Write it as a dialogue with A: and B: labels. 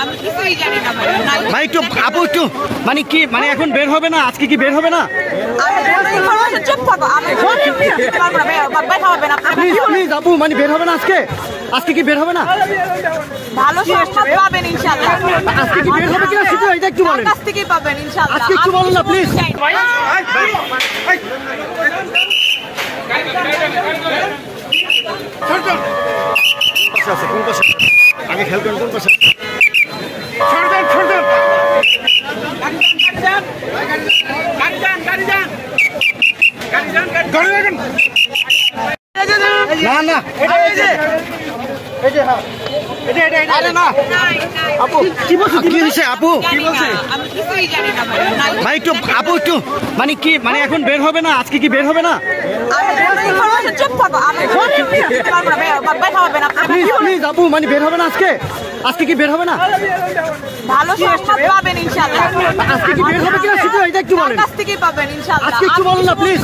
A: আমি কিছুই জানি না ভাই।
B: ভাই একটু আপু একটু মানে কি মানে এখন বের হবে না? আজকে কি বের হবে না?
A: আমি চুপ থাকো। আমি পারবো না, বের হবে না।
B: প্লিজ প্লিজ আপু মানে বের হবে না আজকে? আজকে কি বের হবে না?
A: ভালো সংবাদ পাবেন ইনশাআল্লাহ।
B: আজকে কি বের হবে কিনা সেটা এটা একটু বলেন।
A: কাছ থেকেই পাবেন ইনশাআল্লাহ।
B: আজকে একটু বলেন না প্লিজ। কোন পাশে আগে খেয়াল করেন কোন পাশে না না আপু কি বলছে কি হয়েছে আপু কি বলছে
A: আমি কিছুই জানি না ভাই।
B: ভাই একটু আপু একটু মানে কি মানে এখন বের হবে না? আজকে কি বের হবে না?
A: আমি চুপ থাকো। আমি পারবো না, বের হবে না।
B: প্লিজ প্লিজ আপু মানে বের হবে না আজকে? আজকে কি বের হবে না?
A: ভালো সংবাদ পাবেন ইনশাআল্লাহ।
B: আজকে কি বের হবে কিনা সেটা এটা একটু বলেন।
A: কাছ থেকেই পাবেন ইনশাআল্লাহ।
B: আজকে একটু বলেন না প্লিজ।